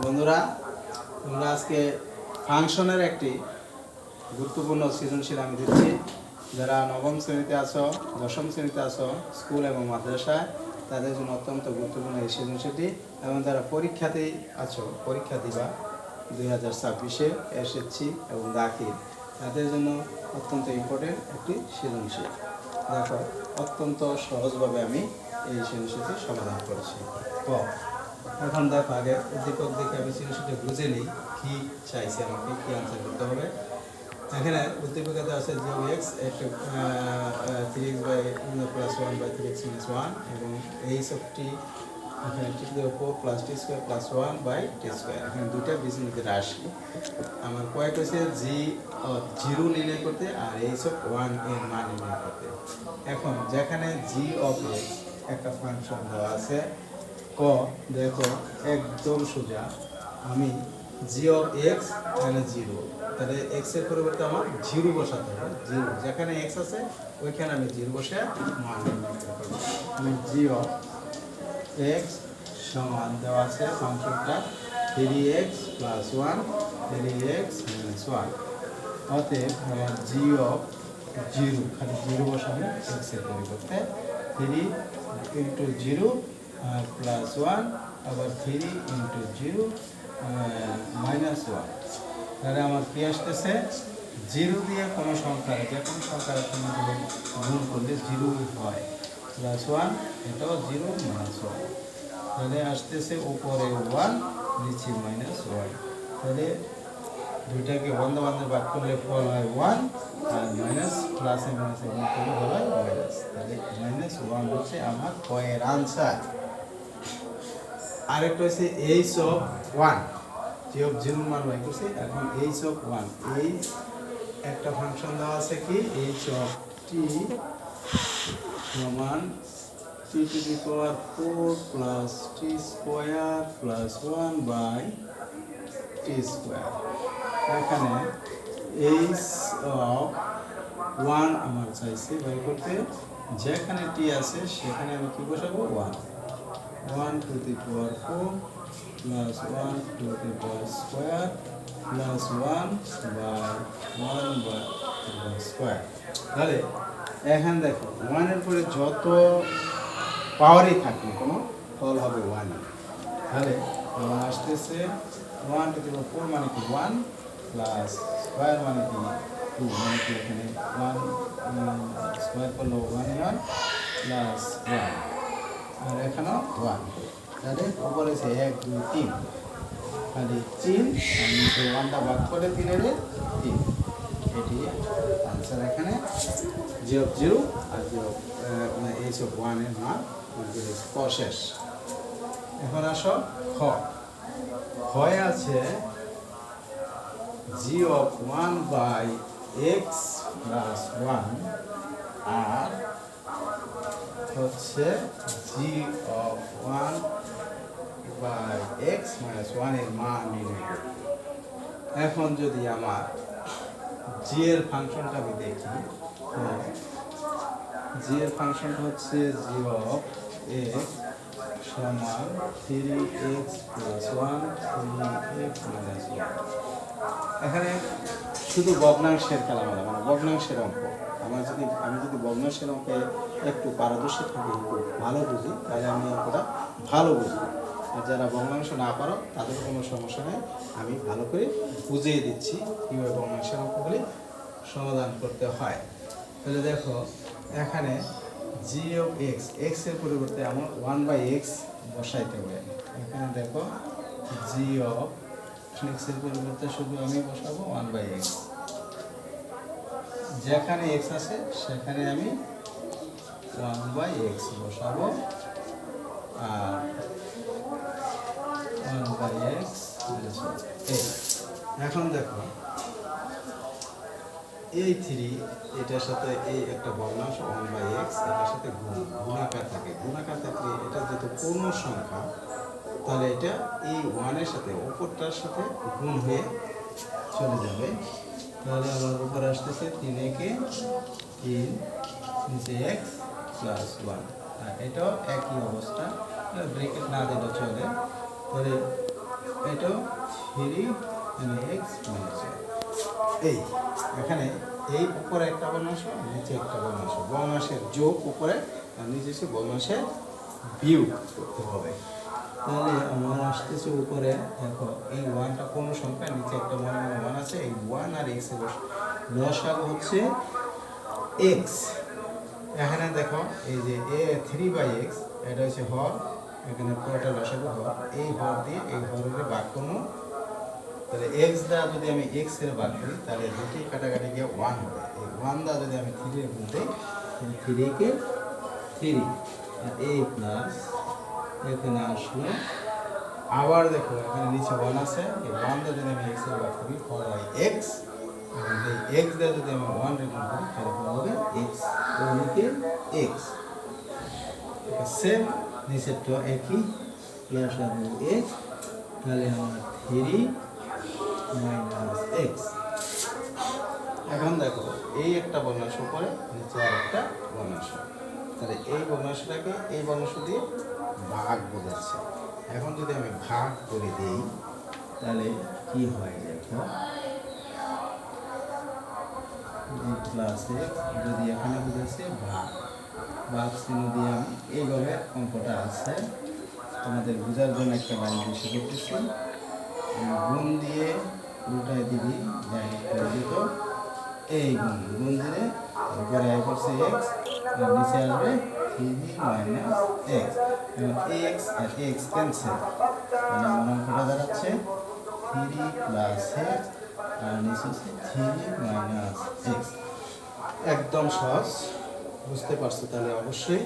বন্ধুরা, তোমরা আজকে ফাংশনের একটি গুরুত্বপূর্ণ সৃজনশীল আমি দিচ্ছি। যারা নবম শ্রেণীতে আছো, দশম শ্রেণীতে আছো, স্কুল এবং মাদ্রাসায়, তাদের জন্য অত্যন্ত গুরুত্বপূর্ণ এই সৃজনশীলটি। এবং যারা পরীক্ষাতেই আছো, পরীক্ষা দিবা 2026-এ এসএসসি এবং দাখিল, তাদের জন্য অত্যন্ত ইম্পর্টেন্ট একটি সৃজনশীল। দেখো, অত্যন্ত সহজভাবে আমি এই সৃজনশীলটি সমাধান করেছি। এখন দেখো, আগে উদ্দীপক দেখে আমি সৃজনশীলটা বুঝে নিই কী চাইছে, আমাকে কী আনসার করতে হবে। এখানে উদ্দীপকাতে আছে যে এক্স একটা 3x by plus 1 by 3x minus 1 এবং এই সবটি এখানে t to the power 4 plus t square plus 1 by t square. এখানে দুইটা বীজগণিত রাশি আমার কয়েক হয়েছে জি জিরো নির্ণয় করতে আর এই সব 1 এর মান নির্ণয় করতে। এখন যেখানে জি অফ এক্স একটা ফাংশন দেওয়া আছে, দেখো একদম সোজা, আমি জি অফ এক্স এখানে জিরো, তাহলে এক্স এর পরিবর্তে আমার জিরো বসাতে হবে। জিরো যেখানে এক্স আছে ওইখানে আমি জিরো বসে মান নির্ণয় করবো। আমি জি অফ এক্স সমান দেওয়া আছে ফাংশনটা 3x প্লাস 1 3x মাইনাস 1। অতএব আমার জি অফ জিরো, খালি জিরো বসাবো এক্স এর পরিবর্তে 3 ইন্টু জিরো আর প্লাস 1 আবার 3 ইন্টু জিরো মাইনাস 1। তাহলে আমার কি আসতেছে, জিরো দিয়ে কোনো সংখ্যা, যে কোনো সংখ্যার গুণ করলে জিরো হয়, প্লাস 1 এটাও জিরো মাইনাস 1। তাহলে আসতেছে উপরে 1 নিচে মাইনাস 1। তাহলে দুইটাকে বন্ধ ভাগ করলে ফল হয় 1 আর মাইনাস প্লাসে মাইনাসে গুণ করলে হয় মাইনাস। তাহলে মাইনাস 1 হচ্ছে আমার কয়ের আনসার। আরেকটা হচ্ছে H of 1, g of zero মান বাই করছি। এখন এইচ অফ 1, এই একটা ফাংশন দেওয়া আছে কি এইচ অফ টি সমান t to the power 4 plus t square plus 1 by t square. এখানে এইচ অফ 1 আমার চাইছে বাই করতে, যেখানে টি আছে সেখানে আমি কি বসাবো 1 to the power 4 plus 1 to the power square plus 1 by 1 by square. তাহলে এখানে দেখো 1 এর পরে যত পাওয়ারই থাকবে কোনো ফল হবে 1। তাহলে আমার আসতেছে 1 টু দি পাওয়ার 4 মানে কি 1 প্লাস স্কোয়ার মানে কি 2, মানে কি এখানে 1 স্কোয়ার করলো 1 প্লাস 1 আর এখানেও 1। তাহলে উপরে আছে 1 2 3, খালি 3 আর নিচে 1টা ভাগ করে 3 এর 3। এটি আনসার। এখানে জি অফ জিরো আর জিরো এইচ অফ 1 এর মান শেষ। এখন আসো ক্ষয় আছে g of 1 by x plus 1 আর হচ্ছে g of 1 by x minus 1 এর মান নির্ণয় করি। এখন যদি আমার জি এর ফাংশনটা আমি দেখি, জি এর ফাংশনটা হচ্ছে জি অফ এক্স সমান 3x প্লাস 1 3x মাইনাস 1। এখানে শুধু ভগ্নাংশের খেলা, মানে ভগ্নাংশের অঙ্ক। আমি যদি ভগ্নাংশের অঙ্কে একটু পারদর্শী থাকি, একটু ভালো বুঝি, তাহলে আমি অঙ্কটা ভালো বুঝি। আর যারা ভগ্নাংশ না পারো তাদের কোনো সমস্যা নেই, আমি ভালো করে বুঝিয়ে দিচ্ছি কীভাবে ভগ্নাংশের অঙ্কগুলি সমাধান করতে হয়। তাহলে দেখো, এখানে জি অফ এক্স, এক্স এর পরিবর্তে আমার 1 বাই এক্স বসাইতে হবে। এখানে দেখো জি অফ এক্স এর পরিবর্তে শুধু আমি বসাবো 1 বাই এক্স, যেখানে এক্স আছে সেখানে আমি 1 বাই এক্স বসাবো আর 1 বাই এক্স। এখন দেখো এই 3 এটার সাথে এই একটা ভগ্নাংশ 1 বাই এক্স, এটার সাথে গুণাকার থাকে। গুণাকার থাকলে এটা যেহেতু পূর্ণ সংখ্যা, তাহলে এটা এই 1 এর সাথে উপরটার সাথে গুণ হয়ে চলে যাবে। তাহলে আমার উপরে আসতেছে 3 একে 3 নিচে এক্স প্লাস 1, আর এটাও একই অবস্থা, ব্রেকেট না দিলে চলে। তাহলে এটা 3 x মাইনাস এই এখানে এই উপরে একটা ভগ্নাংশ নিচে একটা ভগ্নাংশ, ভগ্নাংশের যোগ উপরে আর নিচে হচ্ছে ভগ্নাংশের বিয়োগ করতে হবে। তাহলে আমার আসতেছে উপরে দেখো এই ওয়ানটা কোন সংখ্যা, নিচে একটা মনে মনে ওয়ান আছে, এই ওয়ান আর এক্স এর লসাগু হচ্ছে এক্স। এখানে দেখো এই যে এ 3/x এটা হচ্ছে হর, এখানে পুরোটা লসাগু হর, এই হর দিয়ে এই হরের ভাগ করবো। তাহলে এক্স দ্বারা যদি আমি এক্স এর ভাগ করি তাহলে দুটি কাটাকাটি গিয়ে ওয়ান হবে। এই ওয়ান দ্বারা যদি আমি 3 এর গুণ দিই, 3 কে 3 আর এ প্লাস এখানে আসলো। আবার দেখো এখানে নিচে ওয়ান আছে, এই ওয়ান দ্বারা যদি আমি এক্স এর ভাগ করি হর হয় এক্স, আর এই এক্স দ্বারা যদি আমি ওয়ান এর গুণ করি তাহলে হবে এক্স, ওদিকে এক্স। সেম নিচেরটা একই প্লাস হবে এক্স, তাহলে আমার 3 মাইনাস এক্স। এখন দেখো এই একটা ভগ্নাংশ পরে নিচে আর একটা ভগ্নাংশ, তাহলে এই ভগ্নাংশটাকে এই ভগ্নাংশ দিয়ে ভাগ বোঝাচ্ছে। এখন যদি আমি ভাগ করে দিই তাহলে কি হয় দেখো, প্লাস এক্স যদি এখানে বোঝাচ্ছে ভাগ, ভাগ চিহ্ন দিয়ে আমি এইভাবে অঙ্কটা আছে তোমাদের বোঝার জন্য একটা লাইন বেশি করতেছি। গুণ দিয়ে উল্টায় দিবি ডাইরেক্ট করে দিত, এই গুণ গুণ দিলে উপরে আই করছে এক্স আর নিচে আসবে 3 মাইনাস এক্স, এবং এক্স আর এক্স ক্যান্সেল, মানে আমার অঙ্কটা দাঁড়াচ্ছে 3 প্লাস এক্স আর নিচে হচ্ছে 3 মাইনাস এক্স। একদম সহজ, বুঝতে পারছো তাহলে অবশ্যই।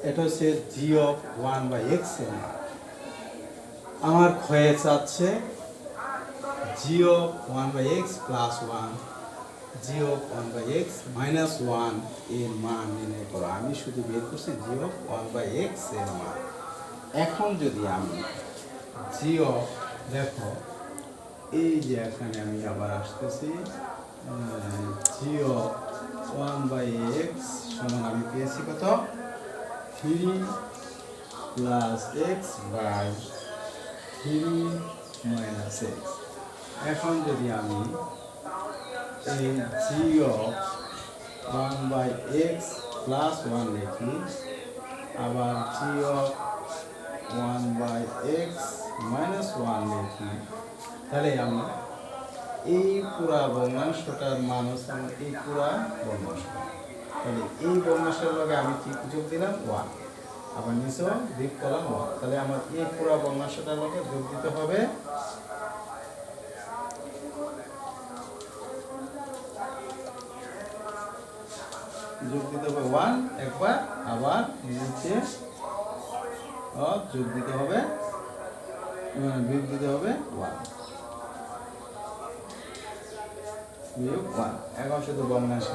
এটা হচ্ছে জি অফ 1/x এর মান। আমার ক্ষয়ে চাচ্ছে g of 1/x plus 1, g of 1/x minus 1 এর মান নির্ণয় করো। আমি শুধু বের করছি জি অফ 1/x এর মান। এখন যদি আমি জি অফ দেখো এই যে এখানে আমি আবার আসতেছি জি অফ 1/x সমান আমি পেয়েছি কত, 3 plus x by 3 minus x. এখন যদি আমি এই জি অফ 1/x প্লাস 1 লিখি, আবার জি অফ 1/x মাইনাস 1 লিখি, তাহলে আমি এই পুরা ভগ্নাংশটার মান হচ্ছে আমার এই পুরা ভগ্নাংশ। তাহলে এই ভগ্নাংশের লগে আমি কি যোগ দিলাম 1, আবার নিচেও বিগ করলাম 1, তাহলে আমার এই পুরা ভগ্নাংশটার লগে যোগ দিতে হবে যোগ দিতে হবে 1 একবার, আবার নিচে যোগ দিতে হবে বিয়োগ দিতে হবে 1 বিয়োগ 1। এখন শুধু ভগ্নাংশ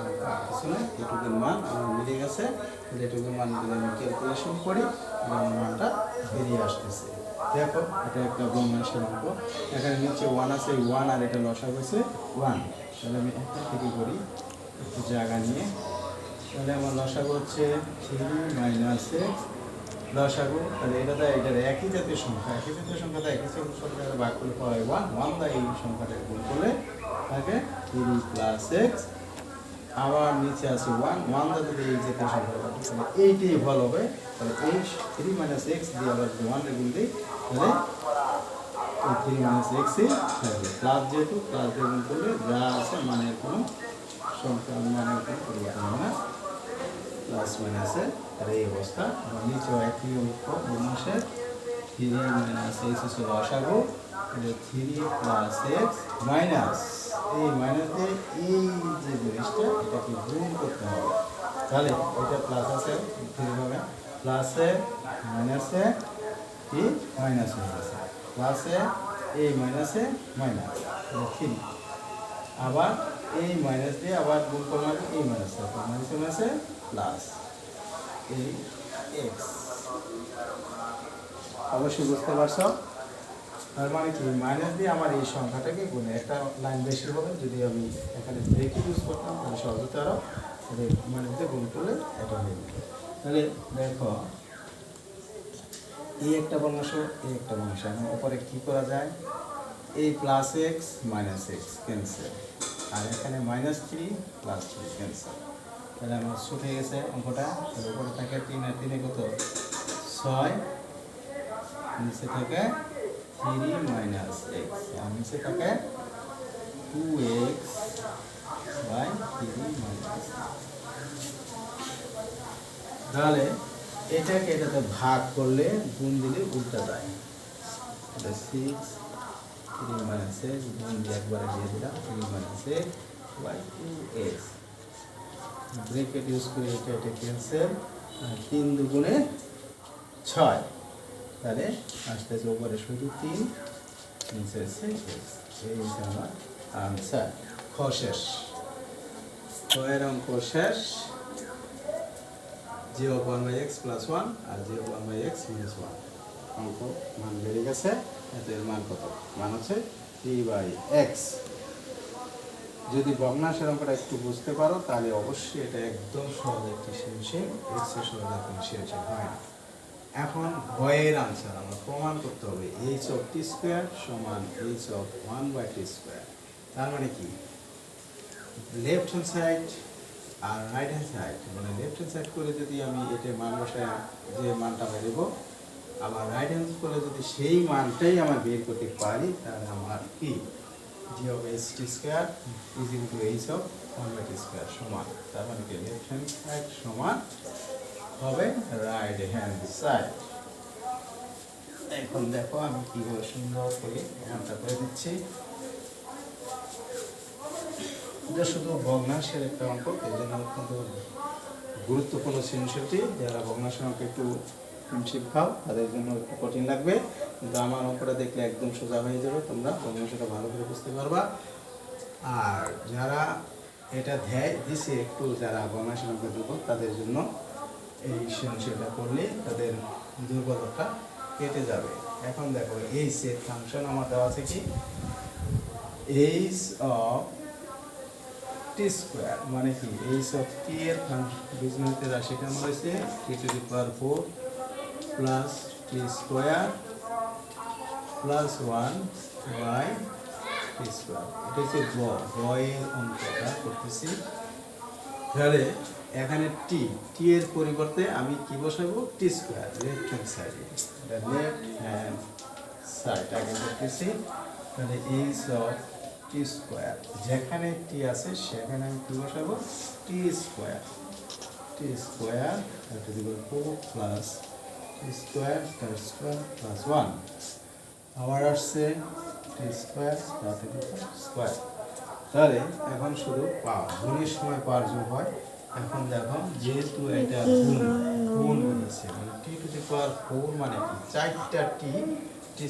কিছু নেই, এটুকুর মান আমার মিলে গেছে। এটুকুর মান যদি আমি ক্যালকুলেশন করি আমার মানটা বেরিয়ে আসতেছে। দেখো এটা একটা ভগ্নাংশের অঙ্ক, এখানে নিচে 1 আছে, 1 আর এটা লসাগু হয়েছে 1। তাহলে আমি একটা থেকে করি একটু জায়গা নিয়ে, তাহলে আমার লসাগু হচ্ছে 3 মাইনাস এক্স লসাগু, তাহলে এটার একই জাতীয় সংখ্যা, একই জাতীয় সংখ্যাটা একই সংখ্যা ভাগ করলে পাওয়া 1 দ্বারা এই সংখ্যাটা গুণ করলে থাকে 3 প্লাস এক্স, আবার নিচে আছে 1 দ্বারা যদি এই জাতীয় সংখ্যা পাবো তাহলে এইটাই ভালো হবে। তাহলে এই 3 মাইনাস এক্স দিয়ে আবার 1 এর গুণ দিই, তাহলে এই 3 মাইনাস এক্সই থাকবে, প্লাস যেহেতু প্লাস দিয়ে গুণ করলে যা আছে মানের কোনো সংখ্যা মানের কোনো পরিবর্তন হবে না, প্লাস মাইনাসে। তাহলে এই অবস্থা আবার নিচেও একই ঐক্য ভগ্নাংশের 3 মাইনাস এক্স হচ্ছে লসাগু, 3 প্লাস এক্স মাইনাস এই মাইনাস দিয়ে এই যে জিনিসটা এটাকে গুণ করতে হবে। তাহলে এটা প্লাস আছে 3 হবে, প্লাসে মাইনাসে কি মাইনাস হয়ে গেছে, প্লাসে এই মাইনাসে মাইনাস 3, আবার এই মাইনাস দিয়ে আবার গুণ করলাম এই মাইনাসে, মাইনাসে মাইনাসে প্লাস এই এক্স। অবশ্যই বুঝতে পারছো, তার মানে কি মাইনাস দিয়ে আমার এই সংখ্যাটাকে গুণে একটা লাইন বেশি হবে। যদি আমি এখানে ব্রেক ইউজ করতাম তাহলে সহজ হতে আরো, মাইনাস দিয়ে গুণ করলে এটা হয়ে যেত। তাহলে দেখো এই একটা ভগ্নাংশ, এই একটা ভগ্নাংশ। এখন উপরে কি করা যায়? এই plus x minus x cancel, আর এখানে -3 + 3 ক্যান্সেল। তাহলে আমার ছুটে গেছে অঙ্কটা। তাহলে উপরে থাকে 3 আর 3 কত? 6, নিচে থাকে 3 - x, আর নিচে থাকে 2x বাই 3 - x। তাহলে এটাকে এটাতে ভাগ করলে গুণ দিলে উল্টা যায়। এটা 6 3 - x গুণ দিয়ে একবারে দিয়ে দিলাম 3 - x by 2x। Bracket use করে এটা এটা ক্যান্সেল, 3 দুগুণে 6, তাহলে আসতেছে উপরে শুধু 3, নিচে আছে x। এই হচ্ছে আমার আনসার। খ শেষ। এর অঙ্ক শেষ। g(1/x + 1 আর g(1/x - 1) অঙ্ক মান বেড়ে গেছে। এর মান কত? মান হচ্ছে 3/x। যদি ভগ্নাংশের অঙ্কটা একটু বুঝতে পারো তাহলে অবশ্যই এটা একদম সহজ একটি সৃজনশীল, এক্স এর সহজ কোনো সৃজনশীল হয় না। এখন ভয়ের আনসার আমরা প্রমাণ করতে হবে h(t² = h(1/t²)। তার মানে কি? লেফট হ্যান্ড সাইড আর রাইট হ্যান্ড সাইড, মানে লেফট হ্যান্ড সাইড করে যদি আমি এটা মান বসায় যে মানটা বেরোবো, আবার রাইট হ্যান্ড করে যদি সেই মানটাই আমার বের করতে পারি, তাহলে আমার কি g(t² = h(1/t²) সমান। তার মানে কি লেফট হ্যান্ড সাইড সমান হবে রাইট হ্যান্ড সাইড। এখন দেখো আমি কিভাবে সুন্দর করে মানটা করে দিচ্ছি। এটা শুধু ভগ্নাংশের একটা অঙ্ক, এই জন্য অত্যন্ত গুরুত্বপূর্ণ সৃজনশীলটি। যারা ভগ্নাংশের অঙ্ক একটু হিমশিম খাও তাদের জন্য একটু কঠিন লাগবে, কিন্তু আমার অঙ্কটা দেখলে একদম সোজা হয়ে যাবে, তোমরা ভগ্নাংশটা ভালো করে বুঝতে পারবা। আর যারা এটা দিছে একটু, যারা ভগ্নাংশের অঙ্ক দুর্বল, তাদের জন্য এই সৃজনশীলটা করলে তাদের দুর্বলতা কেটে যাবে। এখন দেখো এই সেট ফাংশন আমার দেওয়া আছে কি h(t²) মানে কি h(t) এর বীজগণিত রাশি কেমন হয়েছে t⁴ plus t² plus 1/t²। এটা হচ্ছে এর অঙ্কটা করতেছি। তাহলে এখানে টি এর পরিবর্তে আমি কি বসাবো? t², লেফট হ্যান্ড সাইডে। এটা লেফট হ্যান্ড সাইড আগে করতেছি। তাহলে h(t²) যেখানে টি আছে সেখানে আমি কি বসাবো? t² প্লাস t² প্লাস 1, আবার আসছে t²। তাহলে এখন শুধু পাওয়ার, গুণের সময় পাওয়ার যোগ হয়। এখন দেখো যেহেতু এটা গুণ হয়েছে, মানে t⁴ মানে কি 4টা t²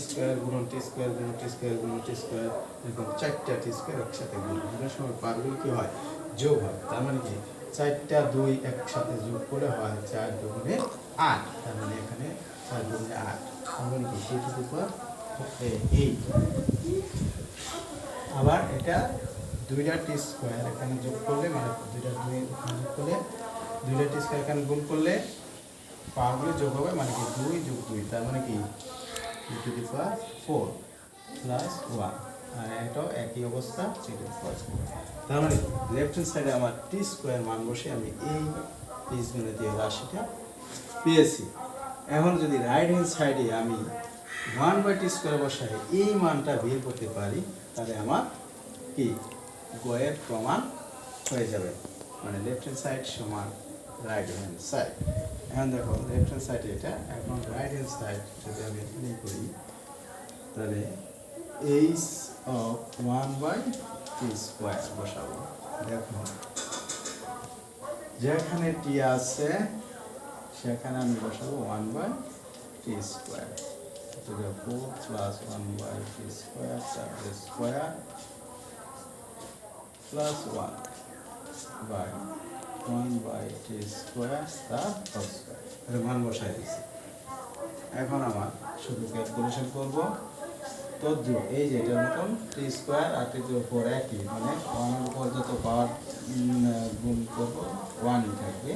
গুণন t² গুণন t² গুণন t², এরকম 4টা t² একসাথে গুণের সময় পাওয়ারগুলো কি হয়? যোগ হয়। তার মানে কি 4টা 2 একসাথে যোগ করে হয় 4 দুগুণে 8। তার মানে এখানে 4 দুগুণে 8, তার মানে কি t⁴ 8। আবার এটা 2টা t² এখানে যোগ করলে, মানে 2টা 2 যোগ করলে, 2টা t² এখানে গুণ করলে পাওয়ারগুলো যোগ হবে, মানে কি 2 যোগ 2, তার মানে কি t⁴ প্লাস 1, আর এটাও একই অবস্থা t⁴। তার মানে লেফট হ্যান্ড সাইডে আমার t² মান বসে আমি এই বীজগণিতীয় রাশিটা পেয়েছি। এখন যদি রাইট হ্যান্ড সাইডে আমি 1/t² বসাই এই মানটা বের করতে পারি, তাহলে আমার কি গয়ের প্রমাণ হয়ে যাবে, মানে লেফট হ্যান্ড সাইড সমান রাইট হ্যান্ড সাইড। এখন দেখো লেফট হ্যান্ড সাইড এটা, এখন রাইট হ্যান্ড সাইড যদি আমি এখানে করি, তাহলে h(1/t² বসাবো। দেখো যেখানে টি আছে সেখানে আমি বসাবো 1/t² plus 1/t² square plus 1/1/t² তার হোল স্কয়ার, এর মান বসাই দিচ্ছি। এখন আমার শুধু ক্যালকুলেশন করব। তো এই যে এটার মতন t² আর t⁴ একই, মানে 1 এর উপর যত পাওয়ার গুণ করবো 1ই থাকবে।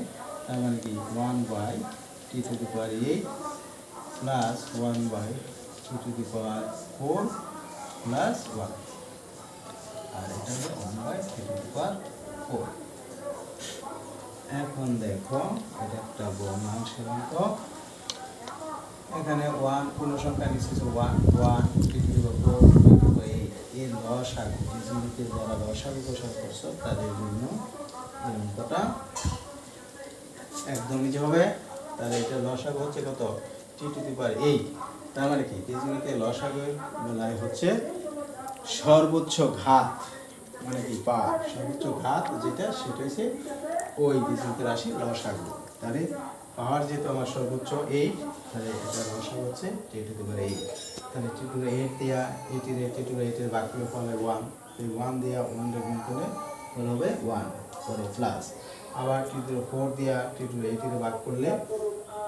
তার মানে কি 1/t⁴ 8 প্লাস 1/2^4 প্লাস 1, আর এটা হলো 1/3^4। এখন দেখো এটা একটা ভগ্নাংশের অঙ্ক। এখানে 1 পূর্ণ সংখ্যা নিচ্ছে 1 1 3^4 এর লসাগু, বীজগণিতের যারা লসাগু কষাগু করছো তাদের জন্য এই অঙ্কটা একদম ইজি হবে। তাহলে এটা লসাগু হচ্ছে কত, t⁸8। তার মানে কি বীজগণিতের লসাগুর বেলায় হচ্ছে সর্বোচ্চ ঘাত, মানে কি পাওয়ার সর্বোচ্চ ঘাত যেটা সেটা হচ্ছে ওই বীজগণিতের রাশি লসাগু। তাহলে পাওয়ার যেহেতু আমার সর্বোচ্চ 8, তাহলে এটা লসাগু হচ্ছে t⁸8। তাহলে t⁸8 দিয়া 8 এর ভাগ করে ফল হবে 1, এই 1 দিয়া 1 রে গুণ করে ফল হবে 1 পরে প্লাস, আবার t⁸4 দিয়া t⁸8 এর ভাগ করলে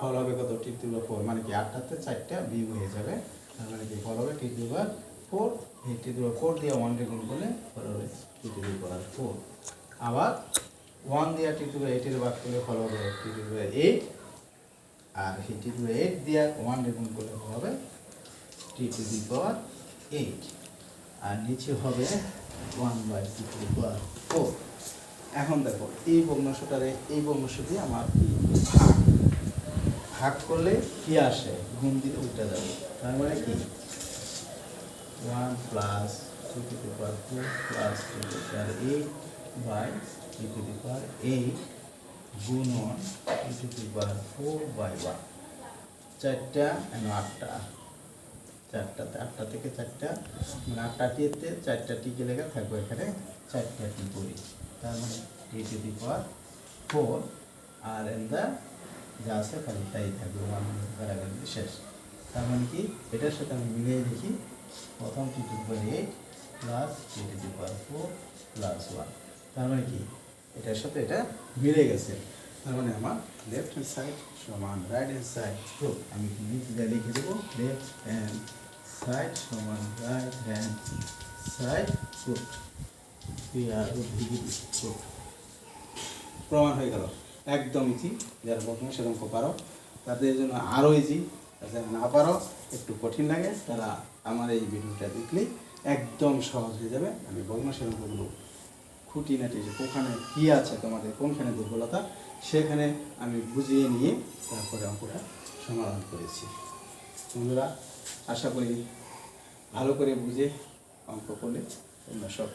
ফল হবে কত, t⁸4, মানে কি 8টাতে 4টা বিয়োগ হয়ে যাবে, তার মানে কি ফল হবে t⁸4। এই t⁸4 দিয়ে 1 রে গুণ করলে ফল হবে t⁸4। আবার 1 দিয়ে t⁸8 এর ভাগ করলে ফল হবে t⁸8, আর এই t⁸8 দিয়ে 1 রে গুণ করলে ফল হবে t⁸8, আর নিচে হবে 1/2^4। এখন দেখো এই ভগ্নাংশটারে এই ভগ্নাংশ দিয়ে আমার ভাগ ভাগ করলে কি আসে, গুণ দিলে উল্টা যাবে, তার মানে কি 1 প্লাস 2^4 প্লাস 2^8/2^8 গুণন 2^4/1, 4টা 8টা, 8টা থেকে 4টা, মানে 8টা টিতে 4টা টিকে লেখা থাকবে, এখানে 4টা টি করি, তার মানে t⁴, আর এন্দা যা আছে খালি তাই থাকবে, 1 কারাগারি শেষ। তার মানে কি এটার সাথে আমি মিলিয়ে দেখি, প্রথম t⁸8 প্লাস t⁴ প্লাস 1, তার মানে কি এটার সাথে এটা মিলে গেছে। তার মানে আমার লেফট হ্যান্ড সাইড সমান রাইট হ্যান্ড সাইড প্রুফ। আমি নিচে লিখে দেবো লেফট হ্যান্ড সাইড সমান রাইট হ্যান্ড সাইড প্রুফ, প্রমাণ হয়ে গেল। একদম ইজি, যারা ভগ্নাংশ অঙ্ক পারো তাদের জন্য আরও ইজি, যারা না পারো একটু কঠিন লাগে তারা আমার এই ভিডিওটা দেখলেই একদম সহজ হয়ে যাবে। আমি ভগ্নাংশ অঙ্কগুলো খুঁটিনাটি যে কোখানে কী আছে, তোমাদের কোনখানে দুর্বলতা, সেখানে আমি বুঝিয়ে নিয়ে তারপরে অঙ্কটা সমাধান করেছি। বন্ধুরা আশা করি ভালো করে বুঝে অঙ্ক করলে তোমরা সব